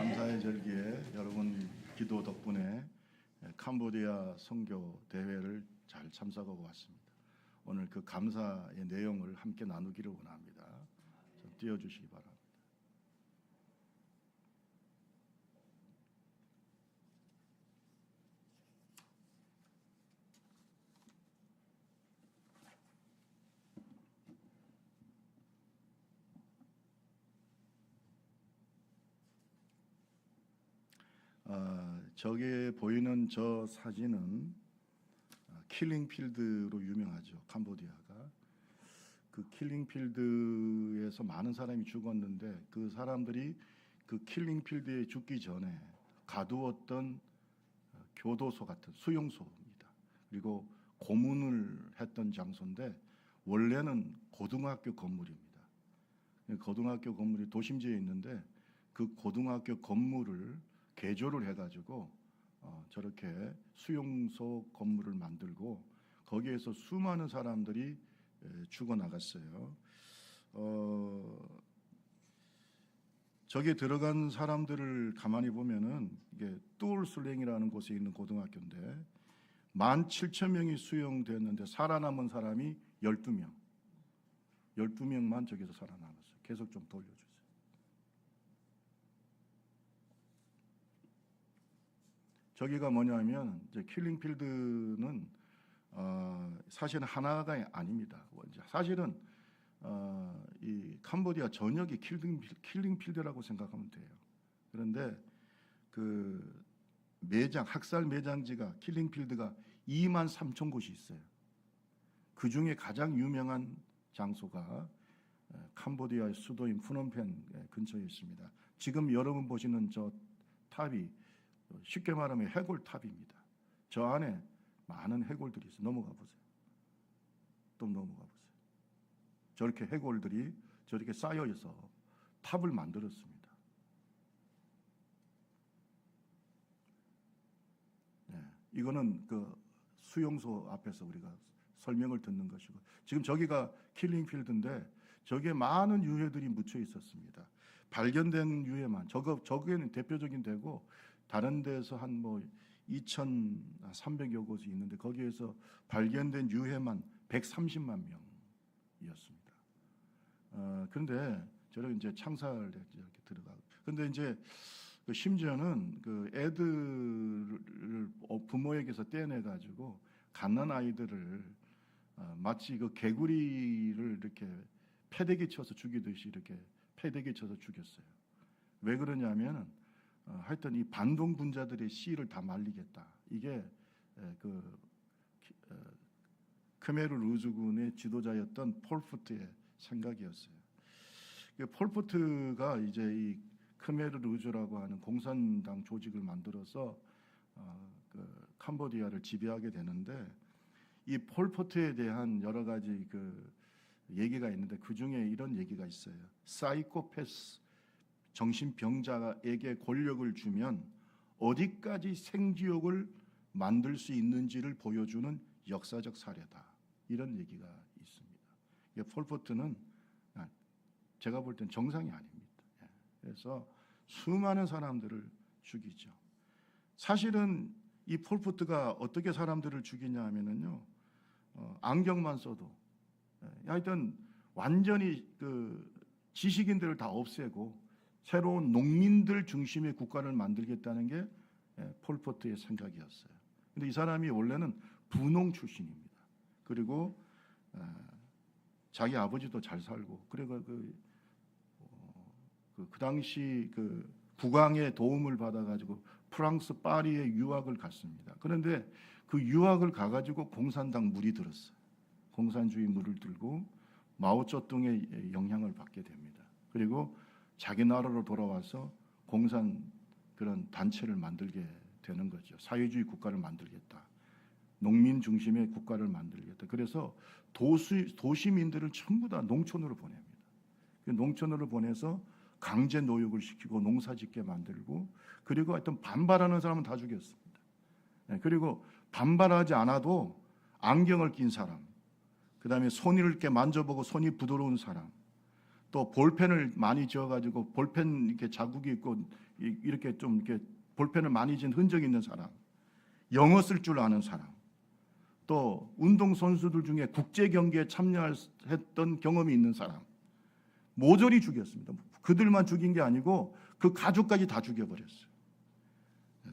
감사의 절기에 여러분 기도 덕분에 캄보디아 선교 대회를 잘 참석하고 왔습니다. 오늘 그 감사의 내용을 함께 나누기를 원합니다. 좀 띄워주시기 바랍니다. 저기에 보이는 저 사진은 킬링필드로 유명하죠. 캄보디아가. 그 킬링필드에서 많은 사람이 죽었는데 그 사람들이 그 킬링필드에 죽기 전에 가두었던 교도소 같은 수용소입니다. 그리고 고문을 했던 장소인데 원래는 고등학교 건물입니다. 고등학교 건물이 도심지에 있는데 그 고등학교 건물을 개조를 해가지고 저렇게 수용소 건물을 만들고 거기에서 수많은 사람들이 죽어나갔어요. 저기에 들어간 사람들을 가만히 보면은 이게 뚜울슬랭이라는 곳에 있는 고등학교인데 17,000명이 수용됐는데 살아남은 사람이 12명. 12명만 저기서 살아남았어요. 계속 좀 돌려주세요. 저기가 뭐냐면 이제 킬링필드는 사실은 하나가 아닙니다. 사실은 이 캄보디아 전역이 킬링필드라고 생각하면 돼요. 그런데 그 학살 매장지가 킬링필드가 23,000곳이 있어요. 그 중에 가장 유명한 장소가 캄보디아의 수도인 푸놈펜 근처에 있습니다. 지금 여러분 보시는 저 탑이 쉽게 말하면 해골탑입니다. 저 안에 많은 해골들이 있어요. 넘어가 보세요. 또 넘어가 보세요. 저렇게 해골들이 저렇게 쌓여 있어 탑을 만들었습니다. 네, 이거는 그 수용소 앞에서 우리가 설명을 듣는 것이고 지금 저기가 킬링필드인데 저기에 많은 유해들이 묻혀 있었습니다. 발견된 유해만 저기에는 대표적인 데고 다른 데서 한 2,300여 곳이 있는데 거기에서 발견된 유해만 130만 명이었습니다. 그런데 저런 이제 창살에 이렇게 들어가고, 근데 이제 심지어는 그 애들을 부모에게서 떼내 가지고 갓난 아이들을 마치 그 개구리를 이렇게 패대기 쳐서 죽이듯이 이렇게 패대기 쳐서 죽였어요. 왜 그러냐면은 하여튼 이 반동 분자들의 씨를 다 말리겠다. 이게 그 크메르 루즈군의 지도자였던 폴포트의 생각이었어요. 폴포트가 이제 이 크메르 루즈라고 하는 공산당 조직을 만들어서 그 캄보디아를 지배하게 되는데 이 폴포트에 대한 여러 가지 그 얘기가 있는데 그 중에 이런 얘기가 있어요. 사이코패스 정신병자에게 권력을 주면 어디까지 생지옥을 만들 수 있는지를 보여주는 역사적 사례다. 이런 얘기가 있습니다. 폴포트는 제가 볼 땐 정상이 아닙니다. 그래서 수많은 사람들을 죽이죠. 사실은 이 폴포트가 어떻게 사람들을 죽이냐 하면은요, 안경만 써도 하여튼 완전히 그 지식인들을 다 없애고 새로운 농민들 중심의 국가를 만들겠다는 게 폴포트의 생각이었어요. 근데 이 사람이 원래는 분홍 출신입니다. 그리고 자기 아버지도 잘 살고 그리고 그 당시 그 국왕의 도움을 받아가지고 프랑스 파리에 유학을 갔습니다. 그런데 그 유학을 가가지고 공산당 물이 들었어요. 공산주의 물을 들고 마오쩌둥의 영향을 받게 됩니다. 그리고 자기 나라로 돌아와서 공산 그런 단체를 만들게 되는 거죠. 사회주의 국가를 만들겠다. 농민 중심의 국가를 만들겠다. 그래서 도시민들을 전부 다 농촌으로 보냅니다. 농촌으로 보내서 강제 노역을 시키고 농사짓게 만들고 그리고 하여튼 반발하는 사람은 다 죽였습니다. 그리고 반발하지 않아도 안경을 낀 사람, 그 다음에 손을 이렇게 만져보고 손이 부드러운 사람, 또 볼펜을 많이 지어가지고 볼펜 이렇게 자국이 있고 이렇게 좀 이렇게 볼펜을 많이 진 흔적이 있는 사람, 영어 쓸 줄 아는 사람, 또 운동 선수들 중에 국제 경기에 참여했던 경험이 있는 사람 모조리 죽였습니다. 그들만 죽인 게 아니고 그 가족까지 다 죽여버렸어요.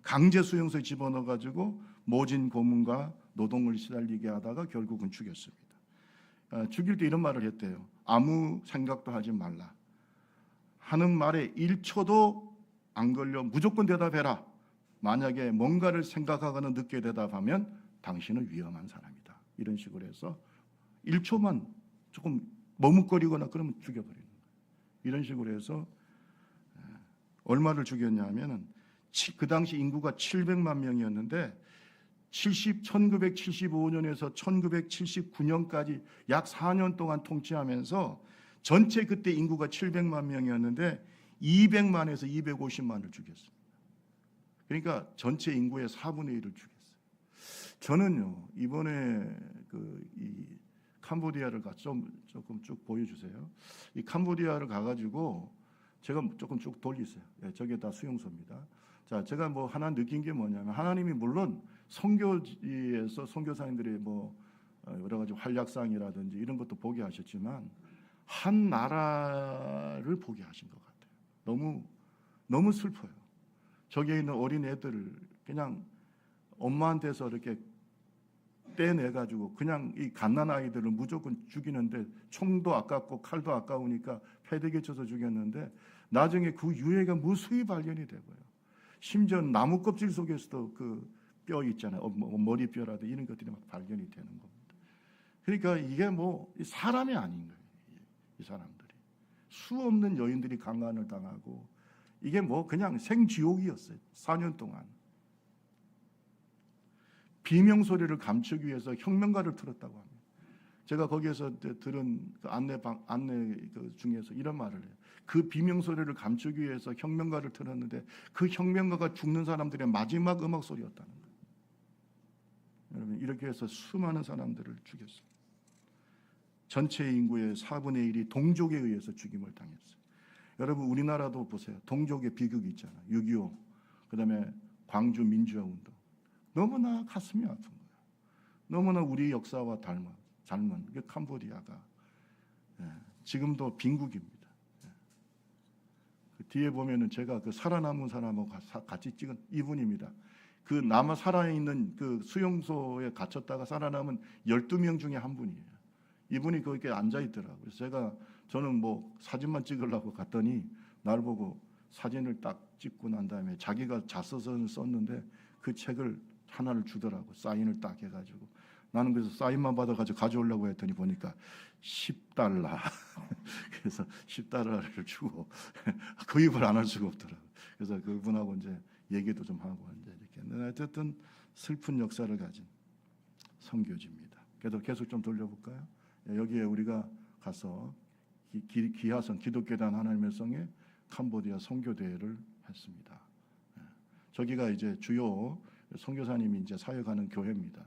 강제 수용소에 집어넣어가지고 모진 고문과 노동을 시달리게 하다가 결국은 죽였습니다. 죽일 때 이런 말을 했대요. 아무 생각도 하지 말라. 하는 말에 1초도 안 걸려 무조건 대답해라. 만약에 뭔가를 생각하거나 늦게 대답하면 당신은 위험한 사람이다. 이런 식으로 해서 1초만 조금 머뭇거리거나 그러면 죽여버리는 거예요. 이런 식으로 해서 얼마를 죽였냐 하면은 그 당시 인구가 700만 명이었는데 1975년에서 1979년까지 약 4년 동안 통치하면서 전체 그때 인구가 700만 명이었는데 200만에서 250만을 죽였습니다. 그러니까 전체 인구의 4분의 1을 죽였어요. 저는요 이번에 이 캄보디아를 조금 쭉 보여주세요. 이 캄보디아를 가가지고 제가 조금 쭉 돌리세요. 저게 다 수용소입니다. 자, 제가 뭐 하나 느낀 게 뭐냐면 하나님이 물론 선교지에서 선교사님들의 뭐 여러 가지 활약상이라든지 이런 것도 보게 하셨지만 한 나라를 보게 하신 것 같아요. 너무 슬퍼요. 저기에 있는 어린 애들을 그냥 엄마한테서 이렇게 떼내가지고 그냥 이 갓난 아이들을 무조건 죽이는데 총도 아깝고 칼도 아까우니까 패대기에 쳐서 죽였는데 나중에 그 유해가 무수히 발견이 되고요. 심지어 나무 껍질 속에서도 그 뼈 있잖아요. 머리뼈라도 이런 것들이 막 발견이 되는 겁니다. 그러니까 이게 뭐 사람이 아닌 거예요. 이 사람들이 수 없는 여인들이 강간을 당하고 이게 뭐 그냥 생지옥이었어요. 4년 동안. 비명 소리를 감추기 위해서 혁명가를 틀었다고 합니다. 제가 거기에서 들은 그 안내 중에서 이런 말을 해요. 그 비명 소리를 감추기 위해서 혁명가를 틀었는데 그 혁명가가 죽는 사람들의 마지막 음악 소리였다는 거예요. 여러분 이렇게 해서 수많은 사람들을 죽였어요. 전체 인구의 4분의 1이 동족에 의해서 죽임을 당했어요. 여러분 우리나라도 보세요. 동족의 비극이 있잖아요. 6.25 그다음에 광주 민주화 운동. 너무나 가슴이 아픈 거예요. 너무나 우리 역사와 닮은 그 캄보디아가 지금도 빈국입니다. 그 뒤에 보면은 제가 그 살아남은 사람하고 같이 찍은 이분입니다. 그 남아 살아있는 그 수용소에 갇혔다가 살아남은 12명 중에 한 분이에요. 이분이 거기에 앉아 있더라고요. 그래서 저는 뭐 사진만 찍으려고 갔더니 날 보고 사진을 딱 찍고 난 다음에 자기가 자서전을 썼는데 그 책을 하나를 주더라고. 사인을 딱 해가지고 나는 그래서 사인만 받아가지고 가져오려고 했더니 보니까 $10 그래서 $10를 주고 구입을 안 할 수가 없더라고. 그래서 그분하고 이제 얘기도 좀 하고 이제 이렇게 어쨌든 슬픈 역사를 가진 선교지입니다. 그래도 계속 좀 돌려볼까요? 여기에 우리가 가서 기하선 기독교단 하나님의 성에 캄보디아 선교 대회를 했습니다. 저기가 이제 주요 선교사님이 이제 사역하는 교회입니다.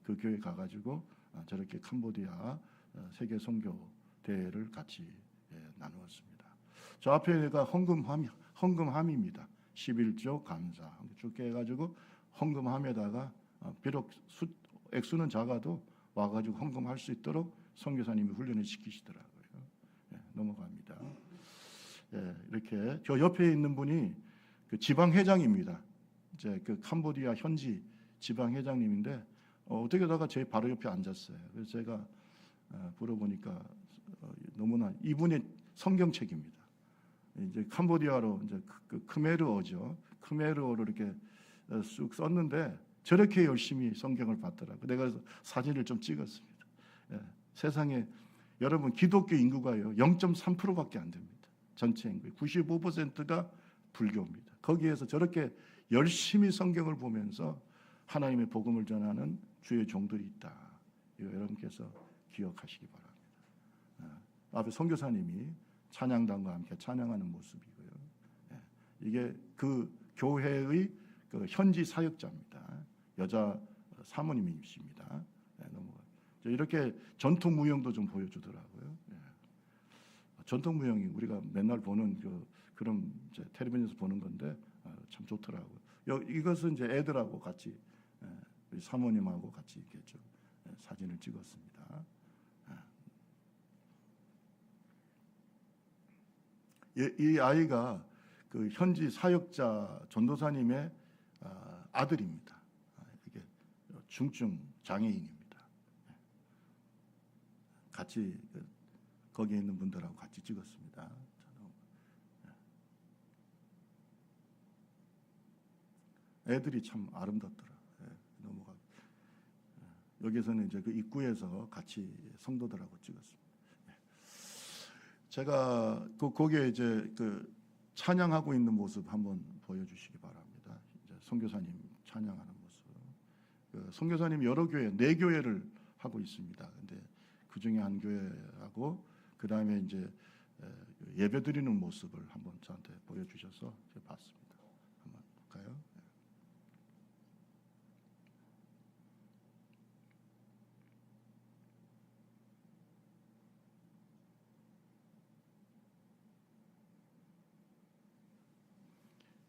그 교회 가가지고 저렇게 캄보디아 세계 선교 대회를 같이 나누었습니다. 저 앞에가 헌금함입니다. 11조 감사 쭉 해가지고 헌금함에다가 비록 액수는 작아도 와가지고 헌금할 수 있도록 선교사님이 훈련을 시키시더라고요. 넘어갑니다. 이렇게 저 옆에 있는 분이 그 지방회장입니다. 이제 그 캄보디아 현지 지방회장님인데 어떻게다가 제 바로 옆에 앉았어요. 그래서 제가 물어보니까 너무나 이분의 성경책입니다. 이제 캄보디아로 이제 그 크메르어죠. 크메르어로 이렇게 쑥 썼는데 저렇게 열심히 성경을 봤더라고요. 내가 그래서 사진을 좀 찍었습니다. 세상에 여러분 기독교 인구가요 0.3%밖에 안 됩니다. 전체 인구의 95%가 불교입니다. 거기에서 저렇게 열심히 성경을 보면서 하나님의 복음을 전하는 주의 종들이 있다. 이거 여러분께서 기억하시기 바랍니다. 앞에 선교사님이 찬양단과 함께 찬양하는 모습이고요. 이게 그 교회의 그 현지 사역자입니다. 여자 사모님이십니다. 이렇게 전통 무용도 좀 보여주더라고요. 전통무용이 우리가 맨날 보는 그런 이제 텔레비전에서 보는 건데 참 좋더라고요. 이것은 이제 애들하고 같이 우리 사모님하고 같이 이렇게 좀 사진을 찍었습니다. 이 아이가 그 현지 사역자 전도사님의 아들입니다. 이게 중증 장애인입니다. 같이 거기에 있는 분들하고 같이 찍었습니다. 애들이 참 아름답더라. 넘어가. 여기서는 이제 그 입구에서 같이 성도들하고 찍었습니다. 제가 거기에 이제 그 찬양하고 있는 모습 한번 보여주시기 바랍니다. 이제 선교사님 찬양하는 모습. 선교사님 여러 교회, 4교회를 하고 있습니다. 근데 그 중에 한 교회하고 그 다음에 이제 예배드리는 모습을 한번 저한테 보여주셔서 제가 봤습니다. 한번 볼까요?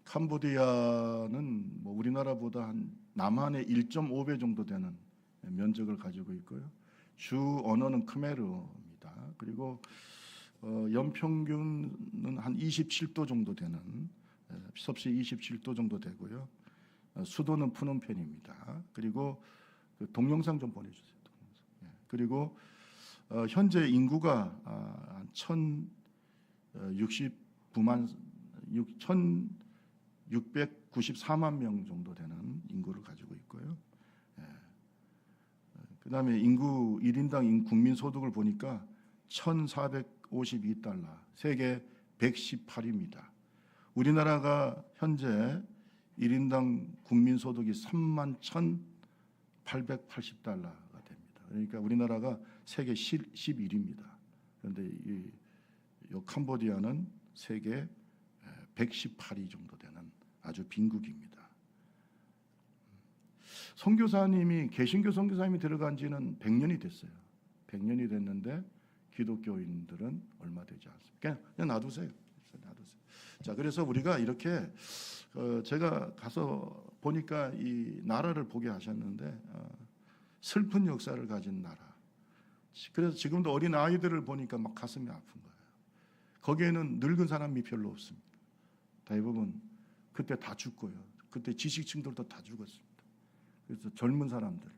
캄보디아는 뭐 우리나라보다 한 남한의 1.5배 정도 되는 면적을 가지고 있고요. 주 언어는 크메르입니다. 그리고 연평균은 한 27도 정도 되는 섭씨 27도 정도 되고요. 수도는 푸놈펜입니다. 그리고 그 동영상 좀 보내주세요. 그리고 현재 인구가 한 1,694만 명 정도 되는 인구를 가지고 있고요. 그 다음에 인구 1인당 국민 소득을 보니까 1,452달러, 세계 118위입니다. 우리나라가 현재 1인당 국민 소득이 31,880달러가 됩니다. 그러니까 우리나라가 세계 11위입니다. 그런데 이 캄보디아는 세계 118위 정도 되는 아주 빈국입니다. 선교사님이 개신교 선교사님이 들어간 지는 100년이 됐어요. 100년이 됐는데 기독교인들은 얼마 되지 않습니다. 그냥 놔두세요. 자, 그래서 우리가 이렇게 제가 가서 보니까 이 나라를 보게 하셨는데 슬픈 역사를 가진 나라. 그래서 지금도 어린 아이들을 보니까 막 가슴이 아픈 거예요. 거기에는 늙은 사람이 별로 없습니다. 대부분 그때 다 죽고요. 그때 지식층들도 다 죽었습니다. 그래서 젊은 사람들.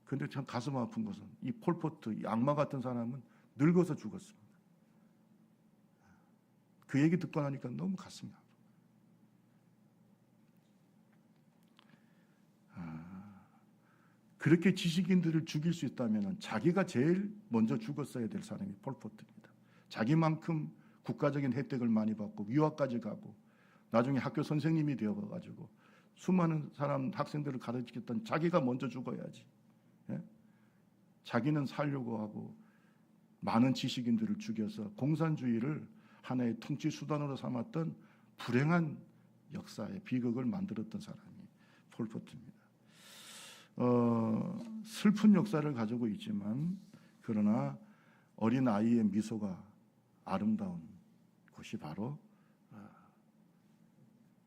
근데 참 가슴 아픈 것은 이 폴포트, 이 악마 같은 사람은 늙어서 죽었습니다. 그 얘기 듣고 나니까 너무 가슴이 아파. 그렇게 지식인들을 죽일 수 있다면 자기가 제일 먼저 죽었어야 될 사람이 폴포트입니다. 자기만큼 국가적인 혜택을 많이 받고 유학까지 가고 나중에 학교 선생님이 되어가지고 수많은 학생들을 가르치겠다는 자기가 먼저 죽어야지. 예? 자기는 살려고 하고 많은 지식인들을 죽여서 공산주의를 하나의 통치 수단으로 삼았던 불행한 역사의 비극을 만들었던 사람이 폴포트입니다. 슬픈 역사를 가지고 있지만 그러나 어린 아이의 미소가 아름다운 곳이 바로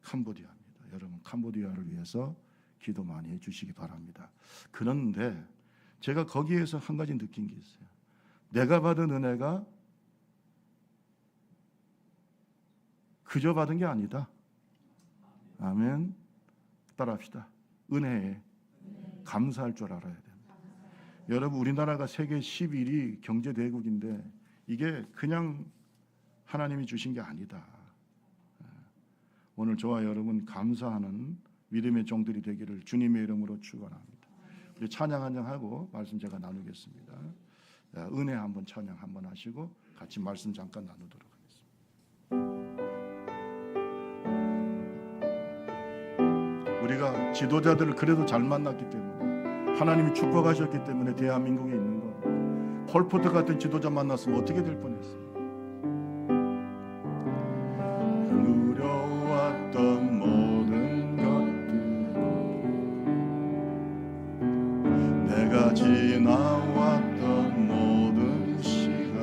캄보디아입니다. 여러분 캄보디아를 위해서 기도 많이 해주시기 바랍니다. 그런데 제가 거기에서 한 가지 느낀 게 있어요. 내가 받은 은혜가 그저 받은 게 아니다. 아멘. 따라합시다. 은혜에 감사할 줄 알아야 됩니다. 여러분 우리나라가 세계 11위 경제대국인데 이게 그냥 하나님이 주신 게 아니다. 오늘 저와 여러분 감사하는 믿음의 종들이 되기를 주님의 이름으로 축원합니다. 우리 찬양 한 장 하고 말씀 제가 나누겠습니다. 은혜 한번 찬양 한번 하시고 같이 말씀 잠깐 나누도록 하겠습니다. 우리가 지도자들을 그래도 잘 만났기 때문에 하나님이 축복하셨기 때문에 대한민국에 있는 거. 폴포트 같은 지도자 만났으면 어떻게 될 뻔했어요. 누려왔던 모든 것들 내가 지나왔던 모든 시간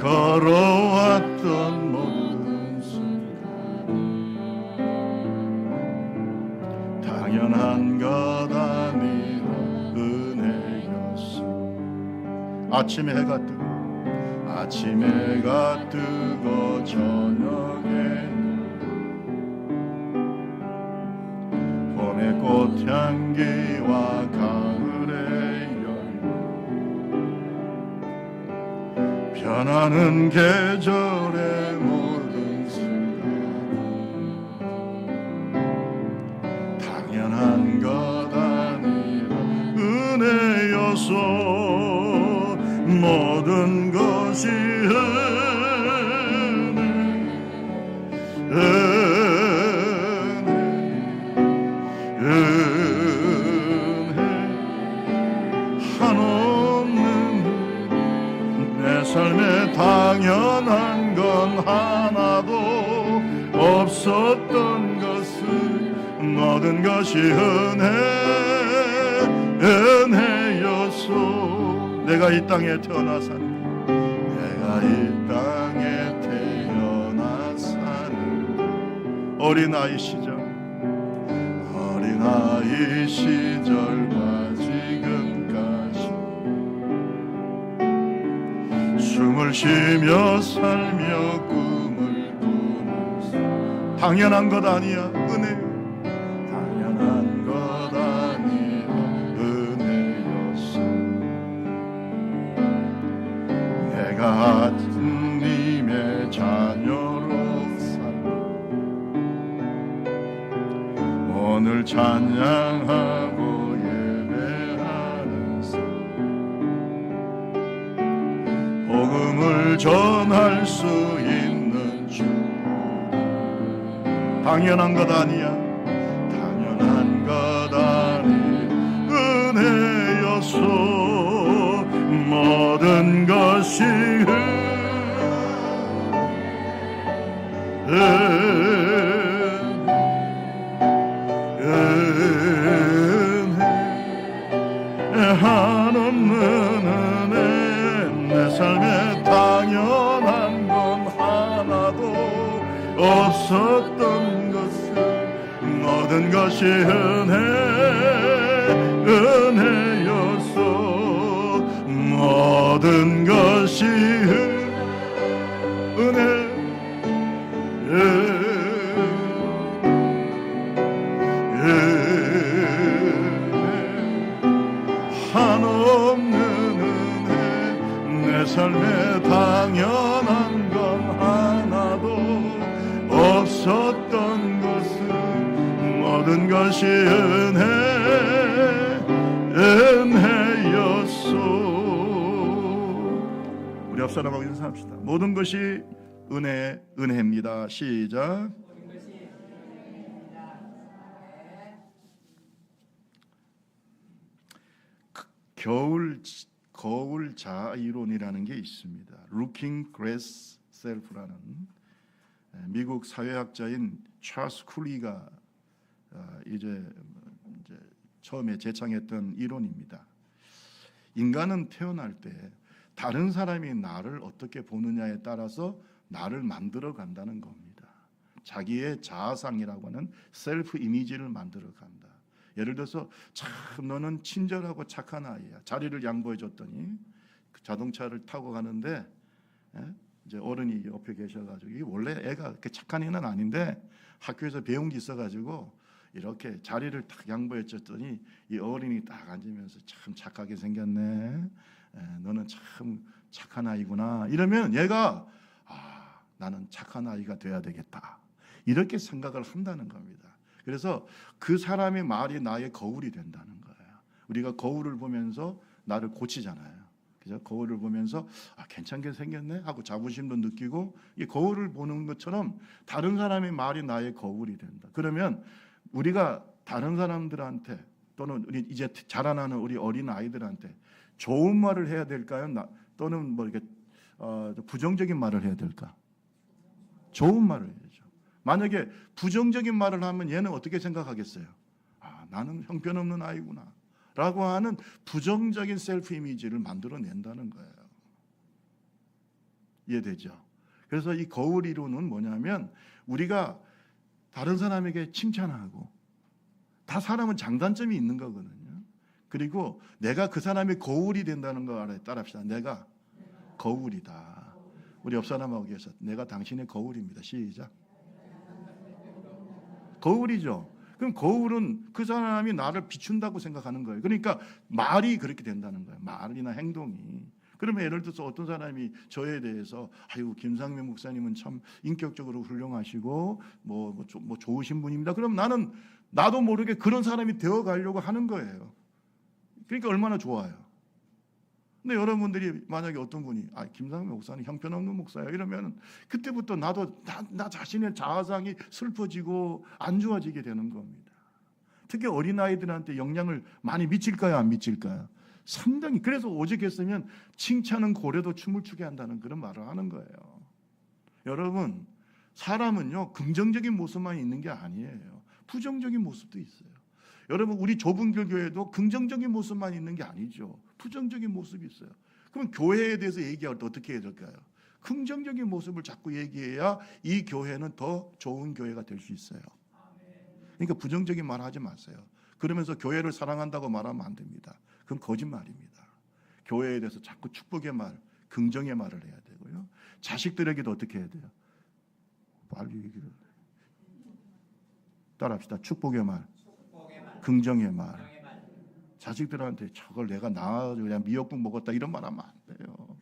걸어왔던 모든 순간 당연한 것 아니라 은혜였어. 아침에 해가 뜨고 저녁에 봄의 꽃향기와 가을의 여유 변하는 계절의 모든 순간 당연한 것 아니라 은혜여서 모든 것이 삶에 당연한 건 하나도 없었던 것은 모든 것이 은혜였소. 내가 이 땅에 태어나 사는 내가 이 땅에 태어나 사는 어린아이 시절과 지금까지 숨을 쉬며 살며 꿈을 꾸는 당연한 것 아니야 은혜 당연한 것 아니라 은혜였어. 내가 하느님의 자녀로 살아 오늘 찬양하고 복음을 전할 수 있는 주 당연한 것 아니야 당연한 것 아니 은혜였소. 모든 것이 한없는 은혜 내 삶에 당연한 건 하나도 없었던 것은 모든 것이 은혜였소. 모든 것이 은혜 한없는 은혜 내 삶에 당연한 건 하나도 없었던 것은 모든 것이 은혜였소. 우리 앞사람하고 인사합시다. 모든 것이 은혜입니다. 시작. 거울 자아 이론이라는 게 있습니다. Looking Glass Self라는 미국 사회학자인 찰스 쿨리가 이제 처음에 제창했던 이론입니다. 인간은 태어날 때 다른 사람이 나를 어떻게 보느냐에 따라서 나를 만들어 간다는 겁니다. 자기의 자아상이라고 하는 셀프 이미지를 만들어 간다. 예를 들어서 참 너는 친절하고 착한 아이야. 자리를 양보해 줬더니 그 자동차를 타고 가는데 이제 어른이 옆에 계셔가지고 원래 애가 그렇게 착한 애는 아닌데 학교에서 배운 게 있어가지고 이렇게 자리를 딱 양보해 줬더니 이 어린이 딱 앉으면서 참 착하게 생겼네. 너는 참 착한 아이구나. 이러면 얘가 나는 착한 아이가 돼야 되겠다. 이렇게 생각을 한다는 겁니다. 그래서 그 사람의 말이 나의 거울이 된다는 거예요. 우리가 거울을 보면서 나를 고치잖아요. 그죠? 거울을 보면서 괜찮게 생겼네 하고 자부심도 느끼고 이 거울을 보는 것처럼 다른 사람의 말이 나의 거울이 된다. 그러면 우리가 다른 사람들한테 또는 우리 이제 자라나는 우리 어린 아이들한테 좋은 말을 해야 될까요? 또는 뭐 이렇게 부정적인 말을 해야 될까? 좋은 말을 해야죠. 만약에 부정적인 말을 하면 얘는 어떻게 생각하겠어요? 나는 형편없는 아이구나 라고 하는 부정적인 셀프 이미지를 만들어낸다는 거예요. 이해되죠? 그래서 이 거울 이론은 뭐냐면 우리가 다른 사람에게 칭찬하고, 다 사람은 장단점이 있는 거거든요. 그리고 내가 그 사람의 거울이 된다는 거 알아요. 따라합시다. 내가 거울이다. 우리 옆 사람하고 계셔. 내가 당신의 거울입니다. 시작. 거울이죠. 그럼 거울은 그 사람이 나를 비춘다고 생각하는 거예요. 그러니까 말이 그렇게 된다는 거예요. 말이나 행동이. 그러면 예를 들어서 어떤 사람이 저에 대해서 아유 김상면 목사님은 참 인격적으로 훌륭하시고 뭐 좋으신 분입니다. 그럼 나는 나도 모르게 그런 사람이 되어 가려고 하는 거예요. 그러니까 얼마나 좋아요. 근데 여러분들이 만약에 어떤 분이 김상면 목사는 형편없는 목사야 이러면 그때부터 나도 나 자신의 자아상이 슬퍼지고 안 좋아지게 되는 겁니다. 특히 어린아이들한테 영향을 많이 미칠까요? 안 미칠까요? 상당히. 그래서 오죽했으면 칭찬은 고래도 춤을 추게 한다는 그런 말을 하는 거예요. 여러분, 사람은요 긍정적인 모습만 있는 게 아니에요. 부정적인 모습도 있어요. 여러분, 우리 좁은 교회도 긍정적인 모습만 있는 게 아니죠. 부정적인 모습이 있어요. 그럼 교회에 대해서 얘기할 때 어떻게 해야 될까요? 긍정적인 모습을 자꾸 얘기해야 이 교회는 더 좋은 교회가 될 수 있어요. 그러니까 부정적인 말 하지 마세요. 그러면서 교회를 사랑한다고 말하면 안 됩니다. 그건 거짓말입니다. 교회에 대해서 자꾸 축복의 말, 긍정의 말을 해야 되고요. 자식들에게도 어떻게 해야 돼요? 빨리 얘기를 따라합시다. 축복의 말, 긍정의 말. 자식들한테 저걸 내가 낳아서 그냥 미역국 먹었다 이런 말 하면 안 돼요.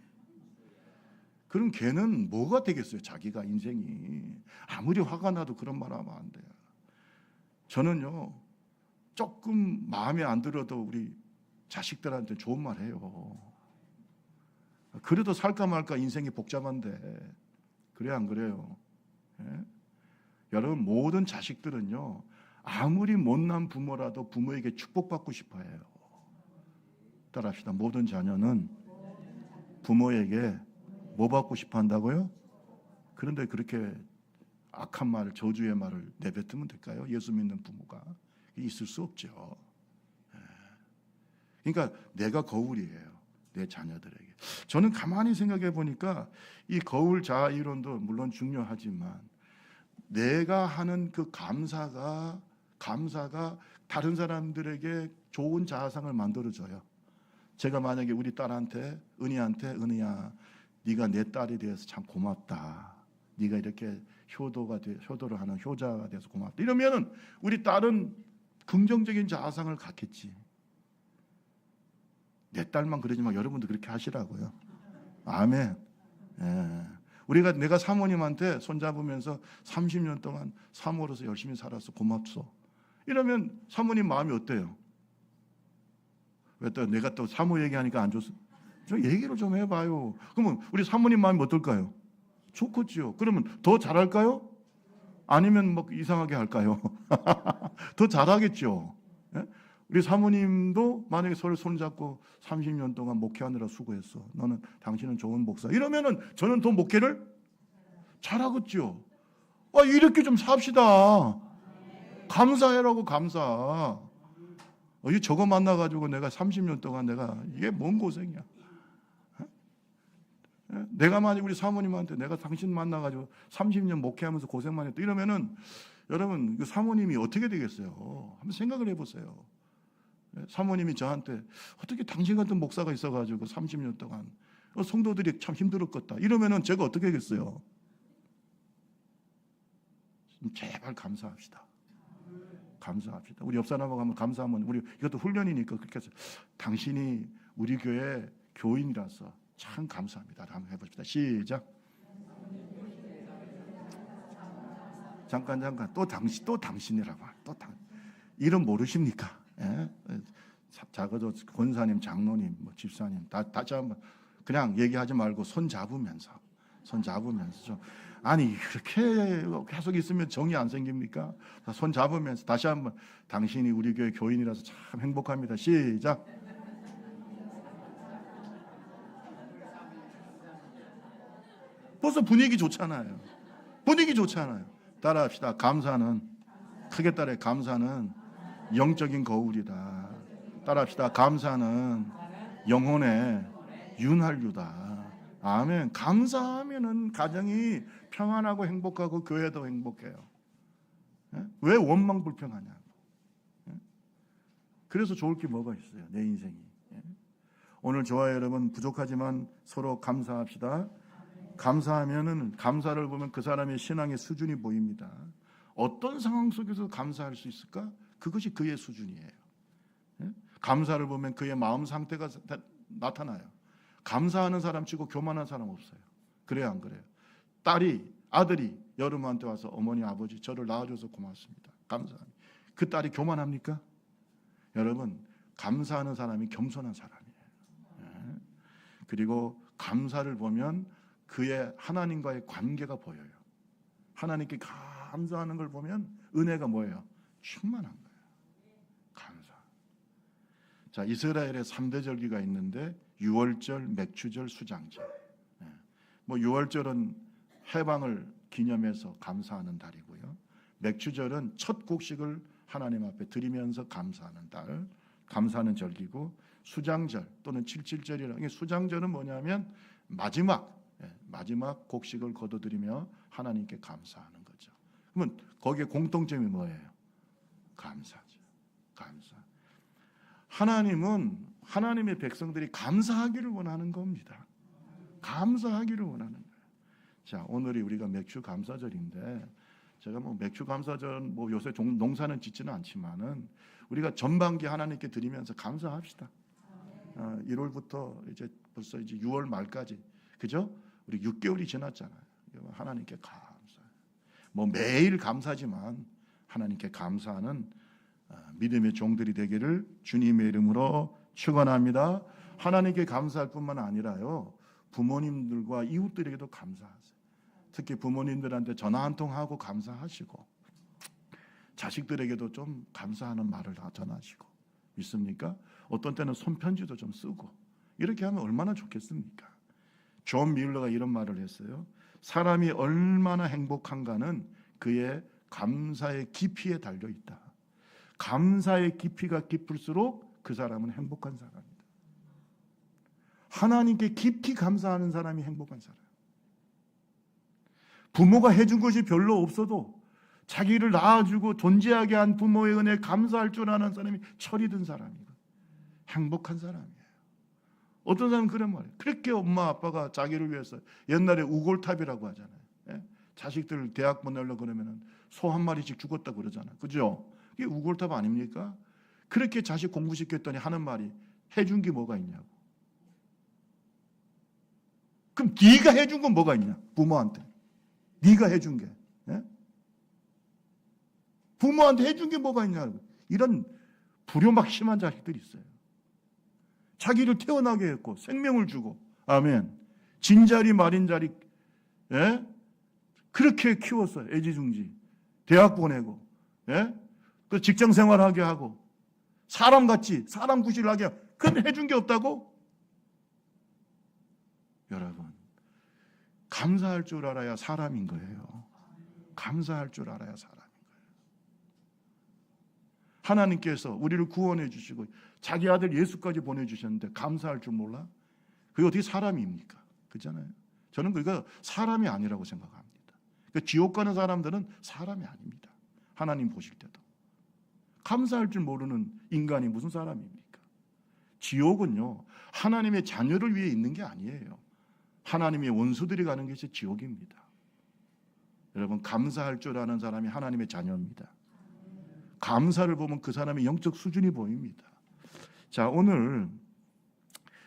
그럼 걔는 뭐가 되겠어요? 자기가 인생이 아무리 화가 나도 그런 말 하면 안 돼요. 저는요 조금 마음에 안 들어도 우리 자식들한테 좋은 말 해요. 그래도 살까 말까 인생이 복잡한데 그래 안 그래요? 예? 여러분, 모든 자식들은요 아무리 못난 부모라도 부모에게 축복받고 싶어 해요. 따라합시다. 모든 자녀는 부모에게 뭐 받고 싶어 한다고요? 그런데 그렇게 악한 말, 저주의 말을 내뱉으면 될까요? 예수 믿는 부모가 있을 수 없죠. 그러니까 내가 거울이에요. 내 자녀들에게. 저는 가만히 생각해 보니까 이 거울 자아 이론도 물론 중요하지만 내가 하는 그 감사가 다른 사람들에게 좋은 자아상을 만들어줘요. 제가 만약에 우리 딸한테 은희야 네가 내 딸이 되어서 참 고맙다. 네가 이렇게 효도를 하는 효자가 돼서 고맙다. 이러면은 우리 딸은 긍정적인 자아상을 갖겠지. 내 딸만 그러지만 여러분도 그렇게 하시라고요. 아멘. 예. 내가 사모님한테 손잡으면서 30년 동안 사모로서 열심히 살아서 고맙소. 이러면 사모님 마음이 어때요? 왜 또 내가 또 사모 얘기하니까 안 좋소? 좀 얘기를 좀 해봐요. 그러면 우리 사모님 마음이 어떨까요? 좋겠지요. 그러면 더 잘할까요? 아니면 뭐 이상하게 할까요? 더 잘하겠죠. 예? 우리 사모님도 만약에 서로 손잡고 30년 동안 목회하느라 수고했어. 당신은 좋은 목사. 이러면은 저는 더 목회를 잘하겠죠. 이렇게 좀 삽시다. 감사해라고 감사. 저거 만나가지고 내가 30년 동안 이게 뭔 고생이야. 내가 만약 우리 사모님한테 내가 당신 만나가지고 30년 목회하면서 고생만 했다 이러면은 여러분 그 사모님이 어떻게 되겠어요? 한번 생각을 해보세요. 사모님이 저한테 어떻게 당신 같은 목사가 있어가지고 30년 동안 성도들이 참 힘들었겠다 이러면은 제가 어떻게 하겠어요? 제발 감사합시다. 감사합시다. 우리 옆 사람하고 한번 감사하면 우리 이것도 훈련이니까 그렇게 해서 당신이 우리 교회 교인이라서 참 감사합니다. 한번 해봅시다. 시작. 잠깐 또 당신이라고 이름 모르십니까? 예? 작아도 권사님, 장로님, 집사님 다시 한번 그냥 얘기하지 말고 손 잡으면서 좀 아니 이렇게 계속 있으면 정이 안 생깁니까? 손 잡으면서 다시 한번 당신이 우리 교회 교인이라서 참 행복합니다. 시작. 벌써 분위기 좋잖아요. 따라합시다. 감사는 크게 따라 감사는 영적인 거울이다. 따라합시다. 감사는 영혼의 윤활유다. 아멘. 감사하면은 가정이 평안하고 행복하고 교회도 행복해요. 왜 원망 불평하냐고. 그래서 좋을 게 뭐가 있어요, 내 인생이. 오늘 저와 여러분 부족하지만 서로 감사합시다. 감사하면은, 감사를 보면 그 사람의 신앙의 수준이 보입니다. 어떤 상황 속에서 감사할 수 있을까? 그것이 그의 수준이에요. 감사를 보면 그의 마음 상태가 나타나요. 감사하는 사람 치고 교만한 사람 없어요. 그래요, 안 그래요? 아들이 여름한테 와서 어머니 아버지 저를 낳아줘서 고맙습니다, 감사합니다. 그 딸이 교만합니까? 여러분, 감사하는 사람이 겸손한 사람이에요. 그리고 감사를 보면 그의 하나님과의 관계가 보여요. 하나님께 감사하는 걸 보면 은혜가 뭐예요? 충만한 거예요. 감사. 자, 이스라엘의 3대 절기가 있는데 유월절, 맥추절, 수장절. 뭐 유월절은 해방을 기념해서 감사하는 달이고요. 맥추절은 첫 곡식을 하나님 앞에 드리면서 감사하는 달, 감사하는 절기고, 수장절 또는 칠칠절이라는 게, 수장절은 뭐냐면 마지막 곡식을 거둬들이며 하나님께 감사하는 거죠. 그러면 거기에 공통점이 뭐예요? 감사죠. 감사. 하나님은 하나님의 백성들이 감사하기를 원하는 겁니다. 감사하기를 원하는 거예요. 자, 오늘이 우리가 맥주 감사절인데, 제가 뭐 맥주 감사절 뭐 요새 농사는 짓지는 않지만은 우리가 전반기 하나님께 드리면서 감사합시다. 1월부터 이제 벌써 이제 6월 말까지, 그죠? 우리 6개월이 지났잖아요. 하나님께 감사. 뭐 매일 감사지만 하나님께 감사하는 믿음의 종들이 되기를 주님의 이름으로 축원합니다. 하나님께 감사할 뿐만 아니라요, 부모님들과 이웃들에게도 감사하세요. 특히 부모님들한테 전화 한 통 하고 감사하시고, 자식들에게도 좀 감사하는 말을 다 전하시고, 믿습니까? 어떤 때는 손편지도 좀 쓰고, 이렇게 하면 얼마나 좋겠습니까? 존 밀러가 이런 말을 했어요. 사람이 얼마나 행복한가는 그의 감사의 깊이에 달려 있다. 감사의 깊이가 깊을수록 그 사람은 행복한 사람이다. 하나님께 깊이 감사하는 사람이 행복한 사람. 부모가 해준 것이 별로 없어도 자기를 낳아주고 존재하게 한 부모의 은혜에 감사할 줄 아는 사람이 철이 든 사람이고 행복한 사람이에요. 어떤 사람은 그런 말이에요. 그렇게 엄마 아빠가 자기를 위해서, 옛날에 우골탑이라고 하잖아요. 자식들 대학 보내려고 그러면 소 한 마리씩 죽었다고 그러잖아요. 그죠? 이게 우골탑 아닙니까? 그렇게 자식 공부시켰더니 하는 말이, 해준 게 뭐가 있냐고. 그럼 네가 해준 건 뭐가 있냐? 부모한테 네가 해준 게, 부모한테 해준 게 뭐가 있냐고. 이런 불효막심한 자식들이 있어요. 자기를 태어나게 했고 생명을 주고, 아멘, 진자리 말인자리 그렇게 키웠어요. 애지중지 대학 보내고, 그 직장 생활하게 하고, 사람같이 사람 구실하게 하고, 그건 해준 게 없다고? 여러분, 감사할 줄 알아야 사람인 거예요. 감사할 줄 알아야 사람인 거예요. 하나님께서 우리를 구원해 주시고 자기 아들 예수까지 보내주셨는데 감사할 줄 몰라? 그게 어떻게 사람입니까? 그렇잖아요. 저는 그가 사람이 아니라고 생각합니다. 그러니까 지옥 가는 사람들은 사람이 아닙니다. 하나님 보실 때도. 감사할 줄 모르는 인간이 무슨 사람입니까? 지옥은요, 하나님의 자녀를 위해 있는 게 아니에요. 하나님의 원수들이 가는 것이 지옥입니다. 여러분, 감사할 줄 아는 사람이 하나님의 자녀입니다. 감사를 보면 그 사람의 영적 수준이 보입니다. 자, 오늘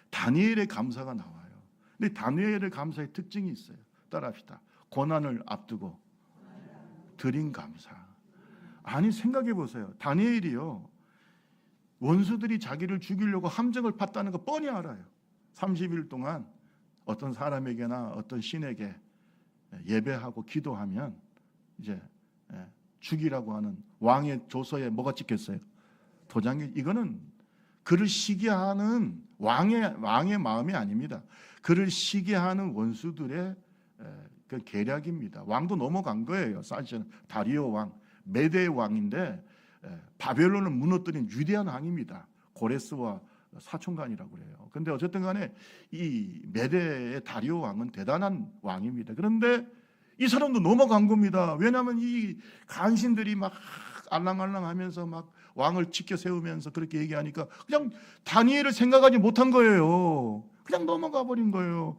다니엘의 감사가 나와요. 근데 다니엘의 감사의 특징이 있어요. 따라합시다. 고난을 앞두고 드린 감사. 아니, 생각해 보세요. 다니엘이요, 원수들이 자기를 죽이려고 함정을 팠다는 거 뻔히 알아요. 30일 동안 어떤 사람에게나 어떤 신에게 예배하고 기도하면 이제 죽이라고 하는 왕의 조서에 뭐가 찍혔어요? 도장이. 이거는 그를 시기하는 왕의 마음이 아닙니다. 그를 시기하는 원수들의 그 계략입니다. 왕도 넘어간 거예요. 사실은 다리오 왕, 메대 왕인데 바벨론을 무너뜨린 위대한 왕입니다. 고레스와 사촌간이라고 그래요. 근데 어쨌든 간에 이 메대의 다리오 왕은 대단한 왕입니다. 그런데 이 사람도 넘어간 겁니다. 왜냐하면 이 간신들이 막 알랑알랑하면서 막 왕을 지켜 세우면서 그렇게 얘기하니까 그냥 다니엘을 생각하지 못한 거예요. 그냥 넘어가 버린 거예요.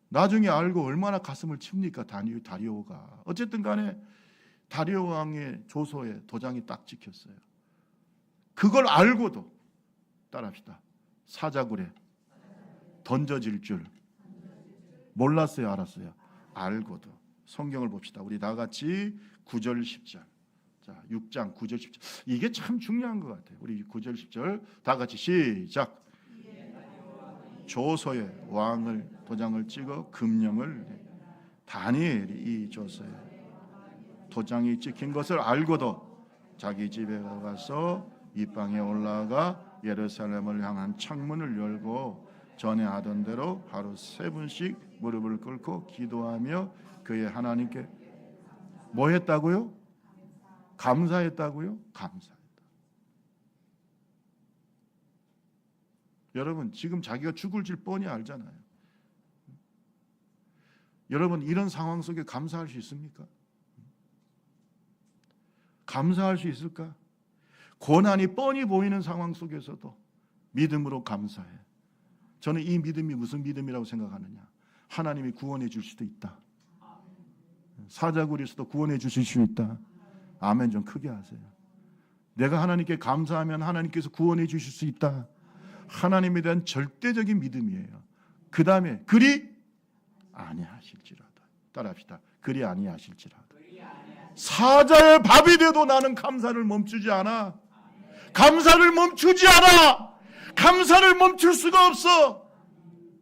나중에 알고 얼마나 가슴을 칩니까, 다리오가. 어쨌든 간에 다리오 왕의 조서에 도장이 딱 찍혔어요. 그걸 알고도 따라합시다. 사자굴에 던져질 줄 몰랐어요, 알았어요? 알고도. 성경을 봅시다. 우리 다 같이 9절 10절. 자, 6장 9절 10절. 이게 참 중요한 것 같아요. 우리 9절 10절 다 같이 시작. 조서에 왕을 도장을 찍어 금령을 다니엘이 이 조서에 도장이 찍힌 것을 알고도 자기 집에 가서 이 방에 올라가 예루살렘을 향한 창문을 열고 전에 하던 대로 하루 3번씩 무릎을 꿇고 기도하며 그의 하나님께 뭐 했다고요? 감사했다고요? 감사했다. 여러분 지금 자기가 죽을 줄 뻔히 알잖아요. 여러분 이런 상황 속에 감사할 수 있습니까? 감사할 수 있을까? 고난이 뻔히 보이는 상황 속에서도 믿음으로 감사해. 저는 이 믿음이 무슨 믿음이라고 생각하느냐? 하나님이 구원해 줄 수도 있다. 사자굴에서도 구원해 주실 수 있다. 아멘 좀 크게 하세요. 내가 하나님께 감사하면 하나님께서 구원해 주실 수 있다. 하나님에 대한 절대적인 믿음이에요. 그 다음에 그리 아니하실지라도. 따라합시다. 그리 아니하실지라도. 사자의 밥이 돼도 나는 감사를 멈추지 않아. 감사를 멈추지 않아. 감사를 멈출 수가 없어.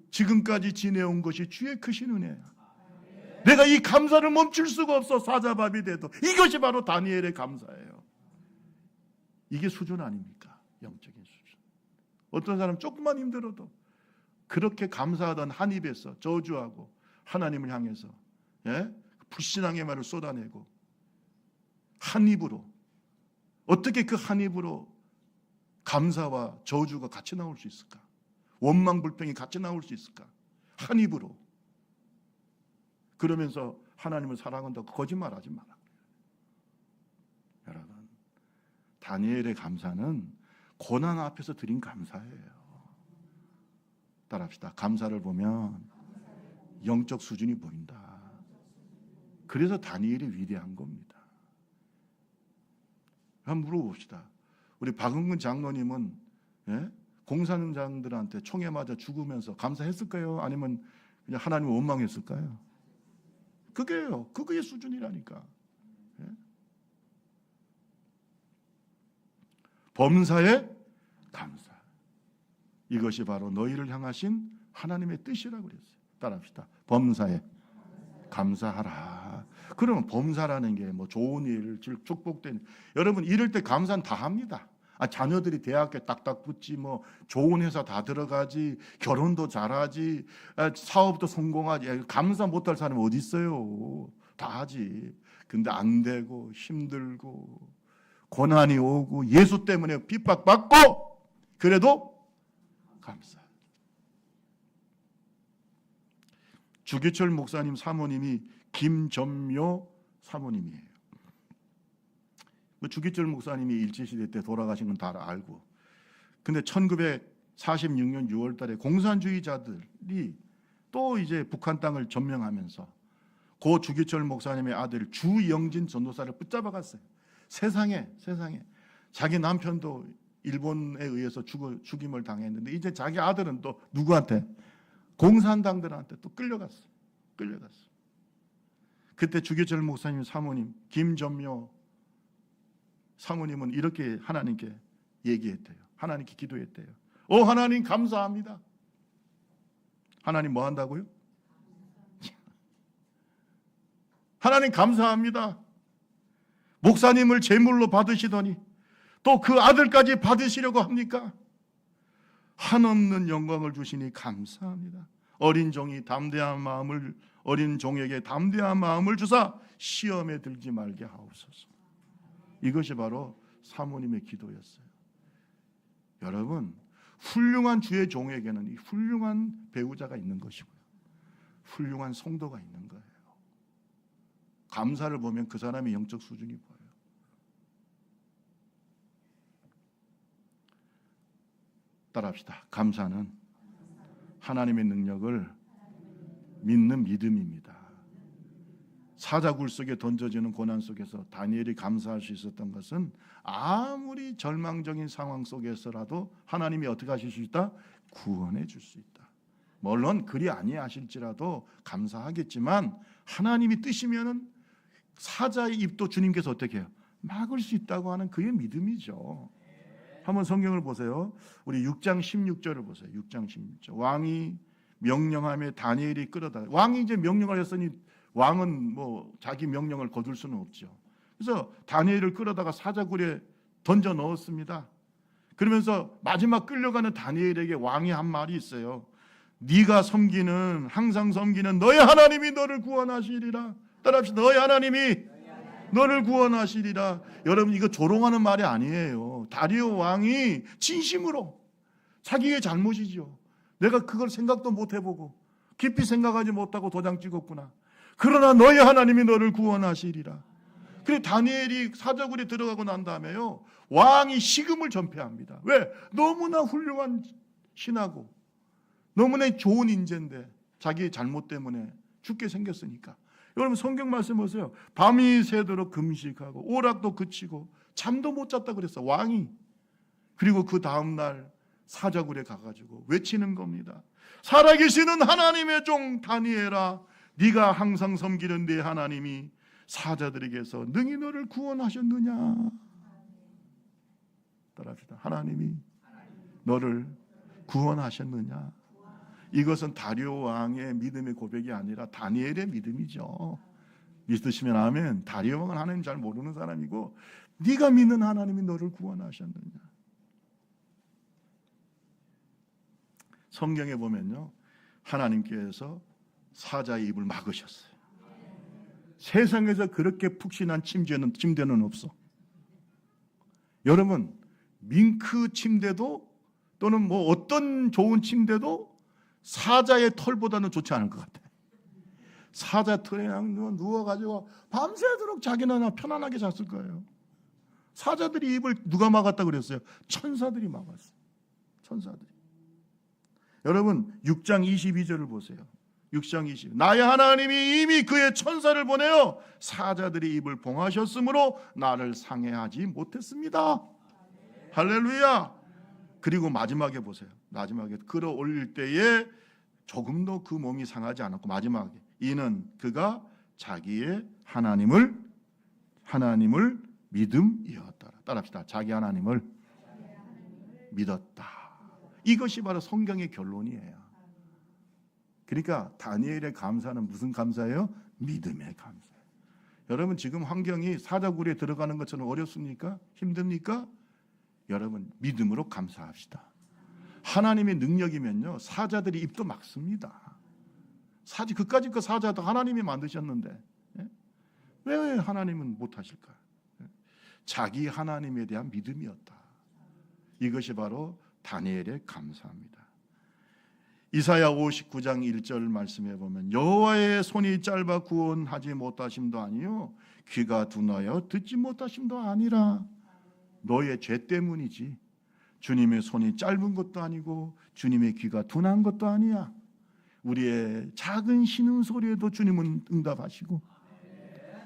지금까지 지내온 것이 주의 크신 은혜야. 내가 이 감사를 멈출 수가 없어. 사자밥이 돼도. 이것이 바로 다니엘의 감사예요. 이게 수준 아닙니까? 영적인 수준. 어떤 사람 조금만 힘들어도 그렇게 감사하던 한 입에서 저주하고 하나님을 향해서 불신앙의 말을 쏟아내고 한 입으로 어떻게 그 한 입으로 감사와 저주가 같이 나올 수 있을까? 원망불평이 같이 나올 수 있을까? 한 입으로. 그러면서 하나님을 사랑한다고 거짓말하지 마라. 여러분, 다니엘의 감사는 고난 앞에서 드린 감사예요. 따라합시다. 감사를 보면 영적 수준이 보인다. 그래서 다니엘이 위대한 겁니다. 한번 물어봅시다. 우리 박은근 장로님은 공산장들한테 총에 맞아 죽으면서 감사했을까요? 아니면 그냥 하나님을 원망했을까요? 그게요. 그게 수준이라니까. 범사에 감사. 이것이 바로 너희를 향하신 하나님의 뜻이라고 그랬어요. 따라합시다. 범사에 감사하라. 그러면 범사라는 게 뭐 좋은 일, 축복된. 여러분 이럴 때 감사는 다 합니다. 자녀들이 대학에 딱딱 붙지, 뭐 좋은 회사 다 들어가지, 결혼도 잘하지, 사업도 성공하지. 감사 못할 사람이 어디 있어요? 다 하지. 근데 안 되고 힘들고 고난이 오고 예수 때문에 핍박받고 그래도 감사. 주기철 목사님 사모님이 김점묘 사모님이에요. 주기철 목사님이 일제시대 때 돌아가신 건 다 알고, 근데 1946년 6월 달에 공산주의자들이 또 이제 북한 땅을 점령하면서 고 주기철 목사님의 아들 주영진 전도사를 붙잡아 갔어요. 세상에 자기 남편도 일본에 의해서 죽임을 당했는데 이제 자기 아들은 또 누구한테? 공산당들한테 또 끌려갔어. 그때 주기철 목사님 사모님 김점묘 사모님은 이렇게 하나님께 얘기했대요. 하나님께 기도했대요. 하나님 감사합니다. 하나님 뭐 한다고요? 하나님 감사합니다. 목사님을 제물로 받으시더니 또 그 아들까지 받으시려고 합니까? 한없는 영광을 주시니 감사합니다. 어린 종에게 담대한 마음을 주사 시험에 들지 말게 하옵소서. 이것이 바로 사모님의 기도였어요. 여러분, 훌륭한 주의 종에게는 이 훌륭한 배우자가 있는 것이고요, 훌륭한 성도가 있는 거예요. 감사를 보면 그 사람의 영적 수준이 보여요. 따라합시다. 감사는 하나님의 능력을 믿는 믿음입니다. 사자굴 속에 던져지는 고난 속에서 다니엘이 감사할 수 있었던 것은 아무리 절망적인 상황 속에서라도 하나님이 어떻게 하실 수 있다? 구원해 줄 수 있다. 물론 그리 아니하실지라도 감사하겠지만 하나님이 뜨시면은 사자의 입도 주님께서 어떻게 해요? 막을 수 있다고 하는 그의 믿음이죠. 한번 성경을 보세요. 우리 6장 16절을 보세요. 6장 16절. 왕이 명령하며 다니엘이 끌어다. 왕이 이제 명령을 했으니 왕은 뭐 자기 명령을 거둘 수는 없죠. 그래서 다니엘을 끌어다가 사자굴에 던져 넣었습니다. 그러면서 마지막 끌려가는 다니엘에게 왕이 한 말이 있어요. 네가 섬기는, 항상 섬기는 너의 하나님이 너를 구원하시리라. 따라합시다. 너의 하나님이 너를 구원하시리라. 여러분, 이거 조롱하는 말이 아니에요. 다리오 왕이 진심으로, 자기의 잘못이죠. 내가 그걸 생각도 못 해보고 깊이 생각하지 못하고 도장 찍었구나. 그러나 너의 하나님이 너를 구원하시리라. 그래 다니엘이 사자굴에 들어가고 난 다음에요, 왕이 식음을 전폐합니다. 왜? 너무나 훌륭한 신하고 너무나 좋은 인재인데 자기의 잘못 때문에 죽게 생겼으니까. 여러분 성경 말씀 보세요. 밤이 새도록 금식하고 오락도 그치고 잠도 못 잤다 그랬어, 왕이. 그리고 그 다음날 사자굴에 가가지고 외치는 겁니다. 살아계시는 하나님의 종 다니엘아, 네가 항상 섬기는 네 하나님이 사자들에게서 능히 너를 구원하셨느냐. 따라합시다. 하나님이 너를 구원하셨느냐. 이것은 다리오 왕의 믿음의 고백이 아니라 다니엘의 믿음이죠. 믿으시면 아멘. 다리오 왕은 하나님 잘 모르는 사람이고 네가 믿는 하나님이 너를 구원하셨느냐. 성경에 보면요, 하나님께서 사자의 입을 막으셨어요. 세상에서 그렇게 푹신한 침대는 없어. 여러분, 밍크 침대도 또는 뭐 어떤 좋은 침대도 사자의 털보다는 좋지 않을 것 같아. 사자 털에 그냥 누워가지고 밤새도록 자기는 편안하게 잤을 거예요. 사자들이 입을 누가 막았다 그랬어요? 천사들이 막았어요. 천사들이. 여러분 6장 22절을 보세요. 6장 20. 나의 하나님이 이미 그의 천사를 보내어 사자들의 입을 봉하셨으므로 나를 상해하지 못했습니다. 할렐루야. 그리고 마지막에 보세요. 마지막에 끌어올릴 때에 조금도 그 몸이 상하지 않았고 마지막에 이는 그가 자기의 하나님을 믿음이었다. 따라합시다. 자기 하나님을 믿었다. 이것이 바로 성경의 결론이에요. 그러니까 다니엘의 감사는 무슨 감사예요? 믿음의 감사예요. 여러분 지금 환경이 사자굴에 들어가는 것처럼 어렵습니까? 힘듭니까? 여러분 믿음으로 감사합시다. 하나님의 능력이면요 사자들이 입도 막습니다. 그까짓 거 사자도 하나님이 만드셨는데 왜 하나님은 못하실까? 자기 하나님에 대한 믿음이었다. 이것이 바로 다니엘의 감사입니다. 이사야 59장 1절 말씀해 보면 여호와의 손이 짧아 구원하지 못하심도 아니요 귀가 둔하여 듣지 못하심도 아니라 너의 죄 때문이지 주님의 손이 짧은 것도 아니고 주님의 귀가 둔한 것도 아니야. 우리의 작은 신음소리에도 주님은 응답하시고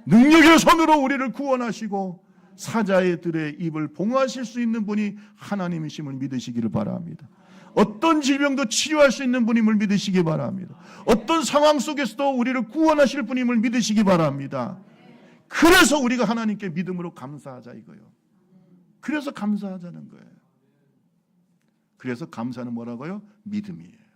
능력의 손으로 우리를 구원하시고 사자들의 입을 봉하실 수 있는 분이 하나님이심을 믿으시기를 바랍니다. 어떤 질병도 치료할 수 있는 분임을 믿으시기 바랍니다. 어떤 상황 속에서도 우리를 구원하실 분임을 믿으시기 바랍니다. 그래서 우리가 하나님께 믿음으로 감사하자 이거예요. 그래서 감사하자는 거예요. 그래서 감사는 뭐라고요? 믿음이에요.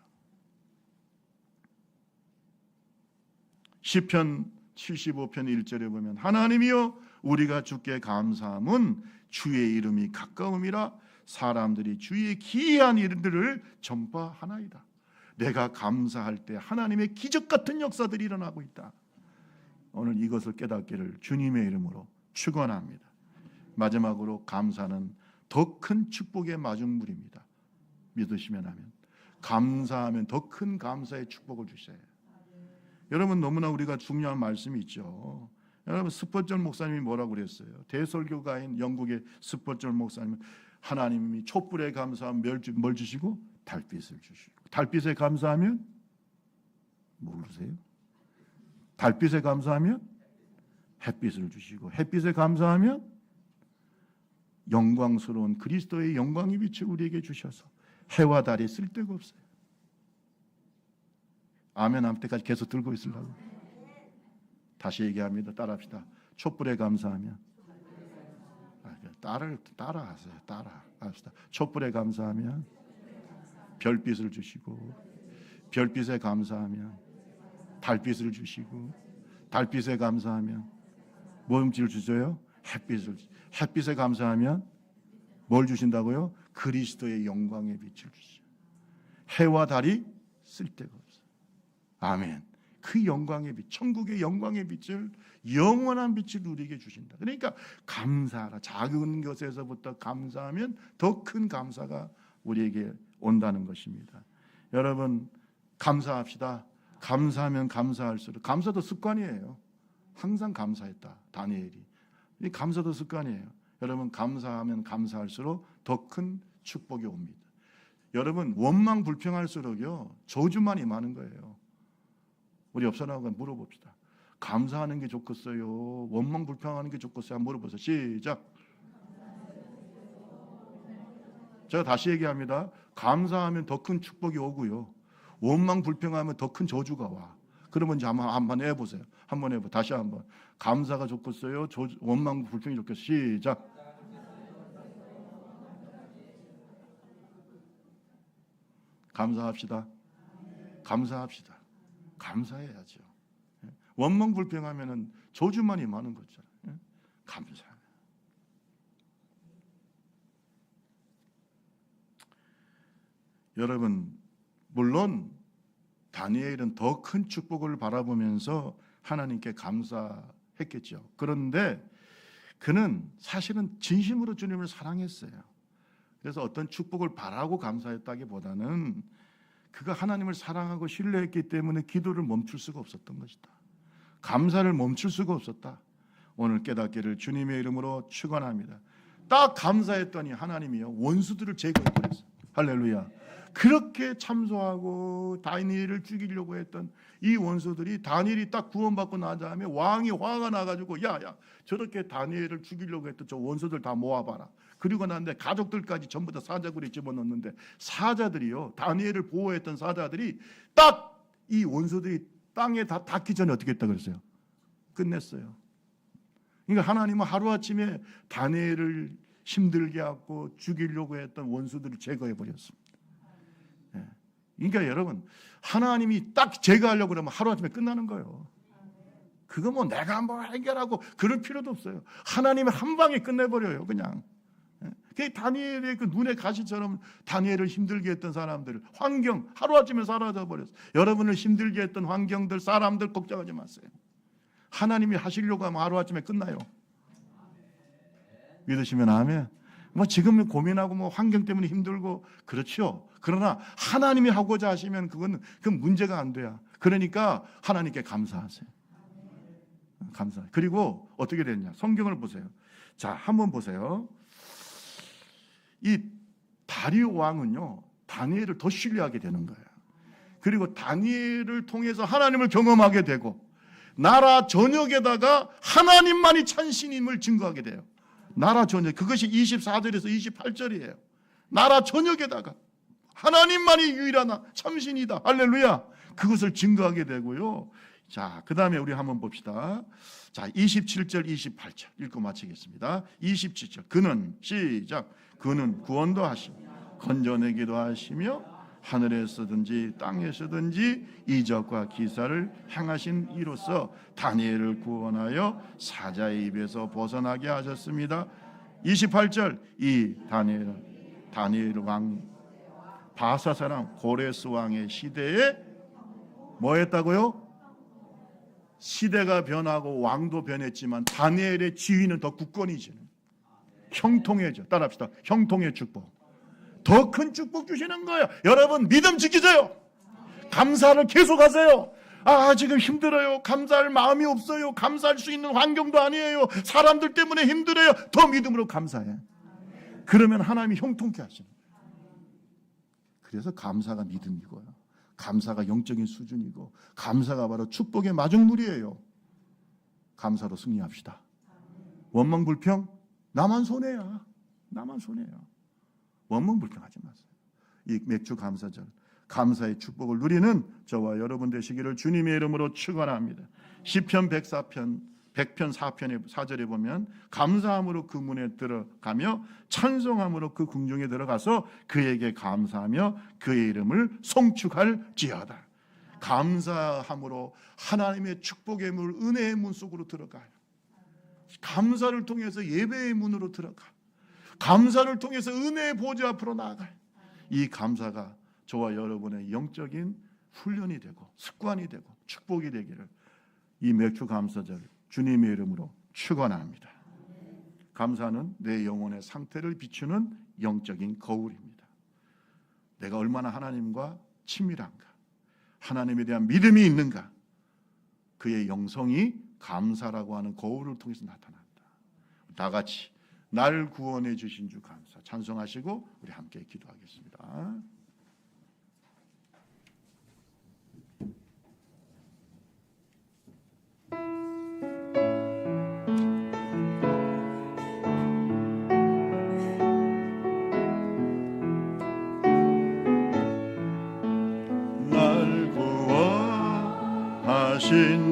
시편 75편 1절에 보면 하나님이여 우리가 주께 감사함은 주의 이름이 가까움이라 사람들이 주의 기이한 일들을 전파하나이다. 내가 감사할 때 하나님의 기적 같은 역사들이 일어나고 있다. 오늘 이것을 깨닫기를 주님의 이름으로 축원합니다. 마지막으로 감사는 더 큰 축복의 마중물입니다. 믿으시면 하면. 감사하면 더 큰 감사의 축복을 주셔요. 여러분, 너무나 우리가 중요한 말씀이 있죠. 여러분, 스포절 목사님이 뭐라고 그랬어요? 대설교가인 영국의 스포절 목사님은 하나님이 촛불에 감사하면 뭘 주시고? 달빛을 주시고. 달빛에 감사하면 모르세요? 달빛에 감사하면 햇빛을 주시고, 햇빛에 감사하면 영광스러운 그리스도의 영광의 빛을 우리에게 주셔서 해와 달이 쓸데가 없어요. 아멘 할 때까지 계속 들고 있으려고. 다시 얘기합니다. 따라합시다. 촛불에 감사하면, 따라하세요. 따라합시다. 촛불에 감사하면 별빛을 주시고, 별빛에 감사하면 달빛을 주시고, 달빛에 감사하면 뭔지를 주세요? 햇빛에 감사하면 뭘 주신다고요? 그리스도의 영광의 빛을 주시죠. 해와 달이 쓸데가 없어요. 아멘. 그 영광의 빛, 천국의 영광의 빛을, 영원한 빛을 우리에게 주신다. 그러니까 감사하라. 작은 것에서부터 감사하면 더 큰 감사가 우리에게 온다는 것입니다. 여러분, 감사합시다. 감사하면 감사할수록, 감사도 습관이에요. 항상 감사했다, 다니엘이. 이 감사도 습관이에요. 여러분, 감사하면 감사할수록 더 큰 축복이 옵니다. 여러분, 원망 불평할수록요 저주만이 많은 거예요. 우리 옆 사람하고 물어봅시다. 감사하는 게 좋겠어요? 원망 불평하는 게 좋겠어요? 한번 물어보세요. 시작. 제가 다시 얘기합니다. 감사하면 더 큰 축복이 오고요, 원망 불평하면 더 큰 저주가 와. 그러면 이제 한번 해보세요. 한번 해보. 다시 한번. 감사가 좋겠어요? 원망 불평이 좋겠어요? 시작. 감사합시다. 감사합시다. 감사해야죠. 원망 불평하면은 저주만이 많은 거잖아요. 감사. 여러분, 물론 다니엘은 더 큰 축복을 바라보면서 하나님께 감사했겠죠. 그런데 그는 사실은 진심으로 주님을 사랑했어요. 그래서 어떤 축복을 바라고 감사했다기보다는 그가 하나님을 사랑하고 신뢰했기 때문에 기도를 멈출 수가 없었던 것이다. 감사를 멈출 수가 없었다. 오늘 깨닫기를 주님의 이름으로 축원합니다. 딱 감사했더니 하나님이요 원수들을 제거해버렸어요. 할렐루야. 그렇게 참소하고 다니엘을 죽이려고 했던 이 원수들이, 다니엘이 딱 구원받고 난 다음에 왕이 화가 나가지고 야야 저렇게 다니엘을 죽이려고 했던 저 원수들 다 모아봐라. 그리고 난데 가족들까지 전부 다 사자굴에 집어넣는데, 사자들이요, 다니엘을 보호했던 사자들이 딱 이 원수들이 땅에 다 닿기 전에 어떻게 했다 그랬어요? 끝냈어요. 그러니까 하나님은 하루아침에 다니엘을 힘들게 하고 죽이려고 했던 원수들을 제거해버렸습니다. 그러니까 여러분, 하나님이 딱 제거하려고 그러면 하루아침에 끝나는 거예요. 그거 뭐 내가 뭐 해결하고 그럴 필요도 없어요. 하나님이 한 방에 끝내버려요. 그냥. 그 다니엘의 그 눈의 가시처럼 다니엘을 힘들게 했던 사람들, 환경 하루아침에 사라져버렸어요. 여러분을 힘들게 했던 환경들, 사람들 걱정하지 마세요. 하나님이 하시려고 하면 하루아침에 끝나요. 믿으시면 아멘. 뭐 지금 고민하고 뭐 환경 때문에 힘들고 그렇죠. 그러나 하나님이 하고자 하시면 그건 문제가 안 돼요. 그러니까 하나님께 감사하세요. 감사. 그리고 어떻게 됐냐? 성경을 보세요. 자, 한번 보세요. 이 다리오 왕은요 다니엘을 더 신뢰하게 되는 거예요. 그리고 다니엘을 통해서 하나님을 경험하게 되고, 나라 전역에다가 하나님만이 참신임을 증거하게 돼요. 나라 전역, 그것이 24절에서 28절이에요. 나라 전역에다가 하나님만이 유일하나 참신이다, 할렐루야, 그것을 증거하게 되고요. 자, 그 다음에 우리 한번 봅시다. 자, 27절 28절 읽고 마치겠습니다. 27절. 그는 시작. 그는 구원도 하시며 건져내기도 하시며 하늘에서든지 땅에서든지 이적과 기사를 행하신 이로써 다니엘을 구원하여 사자의 입에서 벗어나게 하셨습니다. 28절. 이 다니엘 왕, 바사 사람 고레스 왕의 시대에 뭐 했다고요? 시대가 변하고 왕도 변했지만 다니엘의 지위는 더 굳건해지는, 형통해져. 따라합시다. 형통의 축복. 더 큰 축복 주시는 거예요. 여러분 믿음 지키세요. 감사를 계속하세요. 지금 힘들어요. 감사할 마음이 없어요. 감사할 수 있는 환경도 아니에요. 사람들 때문에 힘들어요. 더 믿음으로 감사해. 그러면 하나님이 형통케 하시는 거예요. 그래서 감사가 믿음이고요. 감사가 영적인 수준이고, 감사가 바로 축복의 마중물이에요. 감사로 승리합시다. 원망 불평? 나만 손해야. 나만 손해야. 원망 불평하지 마세요. 이 맥주 감사절, 감사의 축복을 누리는 저와 여러분 되시기를 주님의 이름으로 축원합니다. 시편 104편 4편의 4절에 보면 감사함으로 그 문에 들어가며 찬송함으로 그 궁중에 들어가서 그에게 감사하며 그의 이름을 송축할지어다. 감사함으로 하나님의 축복의 문, 은혜의 문 속으로 들어가요. 감사를 통해서 예배의 문으로 들어가. 감사를 통해서 은혜의 보좌 앞으로 나아가요. 이 감사가 저와 여러분의 영적인 훈련이 되고 습관이 되고 축복이 되기를 이 맥주 감사절 주님의 이름으로 축원합니다. 감사는 내 영혼의 상태를 비추는 영적인 거울입니다. 내가 얼마나 하나님과 친밀한가, 하나님에 대한 믿음이 있는가, 그의 영성이 감사라고 하는 거울을 통해서 나타난다. 다 같이 날 구원해 주신 주 감사 찬송하시고 우리 함께 기도하겠습니다. 날 구원하신